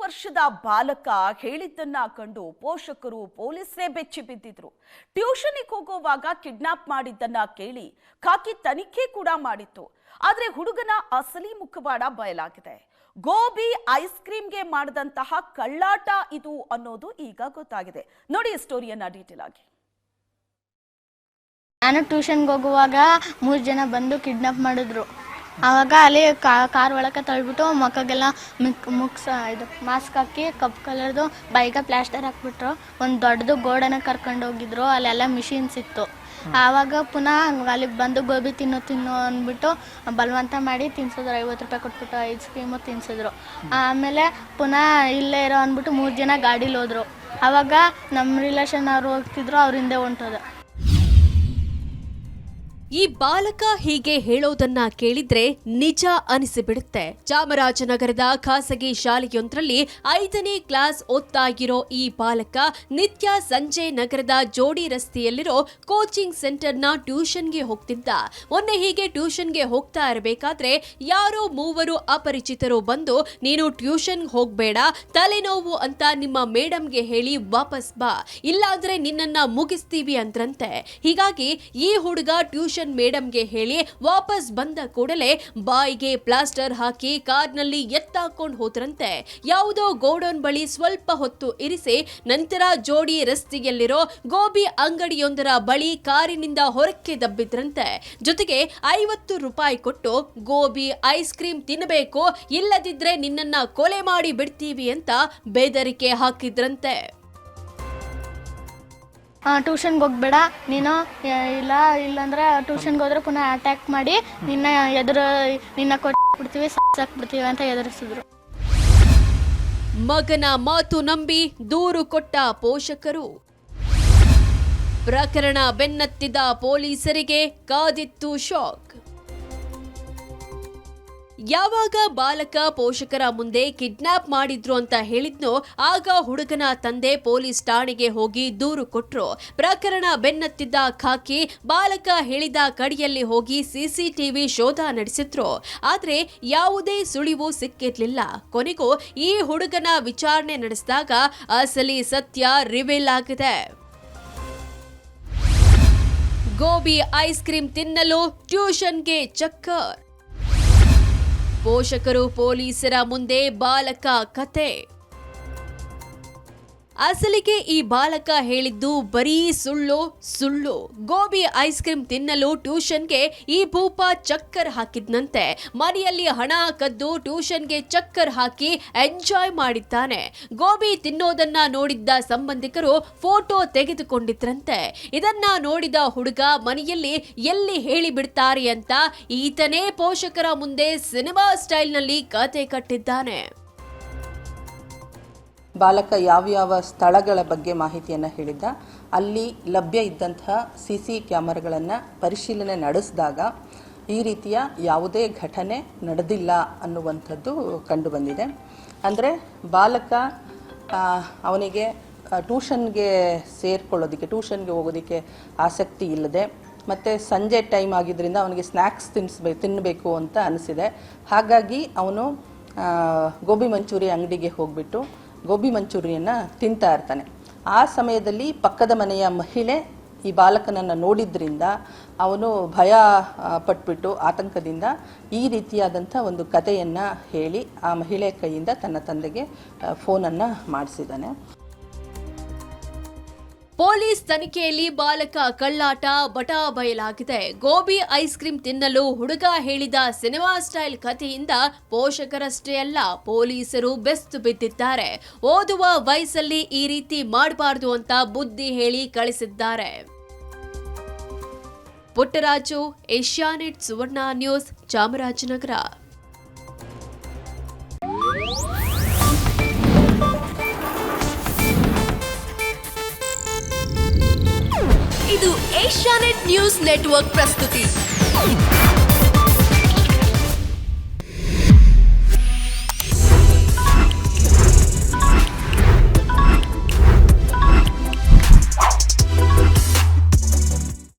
ವರ್ಷದ ಬಾಲಕ ಹೇಳಿದ್ದನ್ನ ಕಂಡು ಪೋಷಕರು ಪೊಲೀಸರೇ ಬೆಚ್ಚಿ ಬಿದ್ದಿದ್ರು. ಟ್ಯೂಷನ್ಗೆ ಹೋಗುವಾಗ ಕಿಡ್ನಾಪ್ ಮಾಡಿದ್ದನ್ನ ಕೇಳಿ ಖಾಕಿ ತನಿಖೆ ಕೂಡ ಮಾಡಿತ್ತು. ಆದ್ರೆ ಹುಡುಗನ ಅಸಲಿ ಮುಖವಾಡ ಬಯಲಾಗಿದೆ. ಗೋಬಿ ಐಸ್ ಕ್ರೀಮ್ಗೆ ಮಾಡಿದಂತಹ ಕಳ್ಳಾಟ ಇದು ಅನ್ನೋದು ಈಗ ಗೊತ್ತಾಗಿದೆ. ನೋಡಿ ಸ್ಟೋರಿಯನ್ನ ಡೀಟೇಲ್ ಆಗಿ. ನಾನು ಟ್ಯೂಷನ್ಗೆ ಹೋಗುವಾಗ 3 ಜನ ಬಂದು ಕಿಡ್ನಾಪ್ ಮಾಡಿದ್ರು. ಆವಾಗ ಅಲ್ಲಿ ಕಾರ್ ಒಳಗೆ ತಳ್ಬಿಟ್ಟು ಮಕ್ಕಗೆಲ್ಲ ಇದು ಮಾಸ್ಕ್ ಹಾಕಿ ಕಪ್ ಕಲರ್ದು ಬೈಗ ಪ್ಲಾಸ್ಟರ್ ಹಾಕ್ಬಿಟ್ರು. ಒಂದು ದೊಡ್ಡದು ಗೋಡನ ಕರ್ಕೊಂಡು ಹೋಗಿದ್ರು. ಅಲ್ಲೆಲ್ಲ ಮಿಷಿನ್ಸ್ ಇತ್ತು. ಆವಾಗ ಪುನಃ ಅಲ್ಲಿಗೆ ಬಂದು ಗೋಬಿ ತಿನ್ನು ಅಂದ್ಬಿಟ್ಟು ಬಲವಂತ ಮಾಡಿ ತಿನ್ಸಿದ್ರು. 50 ರೂಪಾಯಿ ಕೊಟ್ಬಿಟ್ಟು ಐಸ್ ಕ್ರೀಮು ತಿನ್ಸಿದ್ರು. ಆಮೇಲೆ ಪುನಃ ಇಲ್ಲೇ ಇರೋ ಅಂದ್ಬಿಟ್ಟು 3 ಜನ ಗಾಡೀಲಿ ಹೋದ್ರು. ಆವಾಗ ನಮ್ಮ ರಿಲೇಷನ್ ಅವರು ಹೋಗ್ತಿದ್ರು, ಅವ್ರ ಹಿಂದೆ ಹೊಂಟೋದ. ಈ ಬಾಲಕ ಹೀಗೆ ಹೇಳೋದನ್ನ ಕೇಳಿದ್ರೆ ನಿಜ ಅನಿಸಿಬಿಡುತ್ತೆ. ಚಾಮರಾಜನಗರದ ಖಾಸಗಿ ಶಾಲೆಯೊಂದರಲ್ಲಿ 5ನೇ ಕ್ಲಾಸ್ ಓದ್ತಾ ಇರೋ ಈ ಬಾಲಕ ನಿತ್ಯ ಸಂಜೆ ನಗರದ ಜೋಡಿ ರಸ್ತೆಯಲ್ಲಿರೋ ಕೋಚಿಂಗ್ ಸೆಂಟರ್ನ ಟ್ಯೂಷನ್ಗೆ ಹೋಗ್ತಿದ್ದ. ಮೊನ್ನೆ ಹೀಗೆ ಟ್ಯೂಷನ್ಗೆ ಹೋಗ್ತಾ ಇರಬೇಕಾದ್ರೆ ಯಾರೋ 3 ಅಪರಿಚಿತರು ಬಂದು, ನೀನು ಟ್ಯೂಷನ್ ಹೋಗ್ಬೇಡ, ತಲೆನೋವು ಅಂತ ನಿಮ್ಮ ಮೇಡಮ್ಗೆ ಹೇಳಿ ವಾಪಸ್ ಬಾ, ಇಲ್ಲಾಂದ್ರೆ ನಿನ್ನನ್ನ ಮುಗಿಸ್ತೀವಿ ಅಂದ್ರಂತೆ. ಹೀಗಾಗಿ ಈ ಹುಡುಗ ಟ್ಯೂಷನ್ ಮೇಡಮ್ಗೆ ಹೇಳಿ ವಾಪಸ್ ಬಂದ ಕೂಡಲೇ ಬಾಯಿಗೆ ಪ್ಲಾಸ್ಟರ್ ಹಾಕಿ ಕಾರ್ನಲ್ಲಿ ಎತ್ತಾಕೊಂಡು ಹೋದ್ರಂತೆ. ಯಾವುದೋ ಗೋಡೌನ್ ಬಳಿ ಸ್ವಲ್ಪ ಹೊತ್ತು ಇರಿಸಿ ನಂತರ ಜೋಡಿ ರಸ್ತೆಯಲ್ಲಿರೋ ಗೋಬಿ ಅಂಗಡಿಯೊಂದರ ಬಳಿ ಕಾರಿನಿಂದ ಹೊರಕ್ಕೆ ದಬ್ಬಿದ್ರಂತೆ. ಜೊತೆಗೆ 50 ರೂಪಾಯಿ ಕೊಟ್ಟು ಗೋಬಿ ಐಸ್ ಕ್ರೀಮ್ ತಿನ್ನಬೇಕು, ಇಲ್ಲದಿದ್ರೆ ನಿನ್ನನ್ನ ಕೊಲೆ ಮಾಡಿ ಬಿಡ್ತೀವಿ ಅಂತ ಬೆದರಿಕೆ ಹಾಕಿದ್ರಂತೆ. ಟ್ಯೂಷನ್ಗೆ ಹೋಗ್ಬೇಡ ನೀನು, ಇಲ್ಲಾಂದ್ರೆ ಟ್ಯೂಷನ್ಗೆ ಹೋದ್ರೆ ಪುನಃ ಅಟ್ಯಾಕ್ ಮಾಡಿ ನಿನ್ನ ಕೊಟ್ಬಿಡ್ತೀವಿ, ಸಾಕ್ಬಿಡ್ತೀವಿ ಅಂತ ಎದುರಿಸಿದ್ರು. ಮಗನ ಮಾತು ನಂಬಿ ದೂರು ಕೊಟ್ಟ ಪೋಷಕರು. ಪ್ರಕರಣ ಬೆನ್ನತ್ತಿದ ಪೊಲೀಸರಿಗೆ ಕಾದಿತ್ತು ಶಾಕ್. ಯಾವಾಗ ಬಾಲಕ ಪೋಷಕರ ಮುಂದೆ ಕಿಡ್ನಾಪ್ ಮಾಡಿದ್ರು ಅಂತ ಹೇಳಿದ್ನೋ ಆಗ ಹುಡುಗನ ತಂದೆ ಪೊಲೀಸ್ ಠಾಣೆಗೆ ಹೋಗಿ ದೂರು ಕೊಟ್ರು. ಪ್ರಕರಣ ಬೆನ್ನತ್ತಿದ್ದ ಖಾಕಿ ಬಾಲಕ ಹೇಳಿದ ಕಡೆಯಲ್ಲಿ ಹೋಗಿ ಸಿಸಿಟಿವಿ ಶೋಧ ನಡೆಸಿದ್ರು. ಆದ್ರೆ ಯಾವುದೇ ಸುಳಿವು ಸಿಕ್ಕಿರ್ಲಿಲ್ಲ. ಕೊನೆಗೂ ಈ ಹುಡುಗನ ವಿಚಾರಣೆ ನಡೆಸಿದಾಗ ಅಸಲಿ ಸತ್ಯ ರಿವೀಲ್ ಆಗಿದೆ. ಗೋಬಿ ಐಸ್ ಕ್ರೀಮ್ ತಿನ್ನಲು ಟ್ಯೂಷನ್ಗೆ ಚಕ್ಕರ್. ಪೋಷಕರು ಪೊಲೀಸರ ಮುಂದೆ ಬಾಲಕ ಕತೆ. ಅಸಲಿಗೆ ಈ ಬಾಲಕ ಹೇಳಿದ್ದು ಬರೀ ಸುಳ್ಳು. ಗೋಬಿ ಐಸ್ ಕ್ರೀಮ್ ತಿನ್ನಲು ಟ್ಯೂಷನ್ಗೆ ಈ ಭೂಪ ಚಕ್ಕರ್ ಹಾಕಿದ್ನಂತೆ. ಮನೆಯಲ್ಲಿ ಹಣ ಕದ್ದು ಟ್ಯೂಷನ್ಗೆ ಚಕ್ಕರ್ ಹಾಕಿ ಎಂಜಾಯ್ ಮಾಡಿದ್ದಾನೆ. ಗೋಬಿ ತಿನ್ನೋದನ್ನ ನೋಡಿದ್ದ ಸಂಬಂಧಿಕರು ಫೋಟೋ ತೆಗೆದುಕೊಂಡಿದ್ರಂತೆ. ಇದನ್ನ ನೋಡಿದ ಹುಡುಗ ಮನೆಯಲ್ಲಿ ಎಲ್ಲಿ ಹೇಳಿಬಿಡ್ತಾರೆ ಅಂತ ಈತನೇ ಪೋಷಕರ ಮುಂದೆ ಸಿನಿಮಾ ಸ್ಟೈಲ್ನಲ್ಲಿ ಕತೆ ಕಟ್ಟಿದ್ದಾನೆ. ಬಾಲಕ ಯಾವ ಸ್ಥಳಗಳ ಬಗ್ಗೆ ಮಾಹಿತಿಯನ್ನು ಹೇಳಿದ್ದ, ಅಲ್ಲಿ ಲಭ್ಯ ಇದ್ದಂತಹ CC ಕ್ಯಾಮರಾಗಳನ್ನು ಪರಿಶೀಲನೆ ನಡೆಸಿದಾಗ ಈ ರೀತಿಯ ಯಾವುದೇ ಘಟನೆ ನಡೆದಿಲ್ಲ ಅನ್ನುವಂಥದ್ದು ಕಂಡುಬಂದಿದೆ. ಅಂದರೆ ಬಾಲಕ ಅವನಿಗೆ ಟ್ಯೂಷನ್ಗೆ ಸೇರ್ಕೊಳ್ಳೋದಕ್ಕೆ, ಟ್ಯೂಷನ್ಗೆ ಹೋಗೋದಕ್ಕೆ ಆಸಕ್ತಿ ಇಲ್ಲದೆ ಮತ್ತು ಸಂಜೆ ಟೈಮ್ ಆಗಿದ್ದರಿಂದ ಅವನಿಗೆ ಸ್ನ್ಯಾಕ್ಸ್ ತಿನ್ನಬೇಕು ಅಂತ ಅನಿಸಿದೆ. ಹಾಗಾಗಿ ಅವನು ಗೋಬಿ ಮಂಚೂರಿ ಅಂಗಡಿಗೆ ಹೋಗಿಬಿಟ್ಟು ಗೋಬಿ ಮಂಚೂರಿಯನ್ನು ತಿಂತಾ ಇರ್ತಾನೆ. ಆ ಸಮಯದಲ್ಲಿ ಪಕ್ಕದ ಮನೆಯ ಮಹಿಳೆ ಈ ಬಾಲಕನನ್ನು ನೋಡಿದ್ರಿಂದ ಅವನು ಭಯ ಪಟ್ಬಿಟ್ಟು ಆತಂಕದಿಂದ ಈ ರೀತಿಯಾದಂಥ ಒಂದು ಕಥೆಯನ್ನು ಹೇಳಿ ಆ ಮಹಿಳೆ ಕೈಯಿಂದ ತನ್ನ ತಂದೆಗೆ ಫೋನನ್ನು ಮಾಡಿಸಿದ್ದಾನೆ. ಪೊಲೀಸ್ ತನಿಖೆಯಲ್ಲಿ ಬಾಲಕ ಕಳ್ಳಾಟ ಬಟಾ ಬಯಲಾಗಿದೆ. ಗೋಬಿ ಐಸ್ ಕ್ರೀಮ್ ತಿನ್ನಲು ಹುಡುಗ ಹೇಳಿದ ಸಿನಿಮಾ ಸ್ಟೈಲ್ ಕಥೆಯಿಂದ ಪೋಷಕರಷ್ಟೇ ಅಲ್ಲ, ಪೊಲೀಸರು ಬೆಸ್ತು ಬಿದ್ದಿದ್ದಾರೆ. ಓದುವ ವಯಸ್ಸಲ್ಲಿ ಈ ರೀತಿ ಮಾಡಬಾರ್ದು ಅಂತ ಬುದ್ಧಿ ಹೇಳಿ ಕಳಿಸಿದ್ದಾರೆ. ಪುಟ್ಟರಾಜು, ಏಷ್ಯಾನೆಟ್ ಸುವರ್ಣ ನ್ಯೂಸ್, ಚಾಮರಾಜನಗರ. ಇದು ಏಷ್ಯಾನೆಟ್ ನ್ಯೂಸ್ ನೆಟ್ವರ್ಕ್ ಪ್ರಸ್ತುತಿ.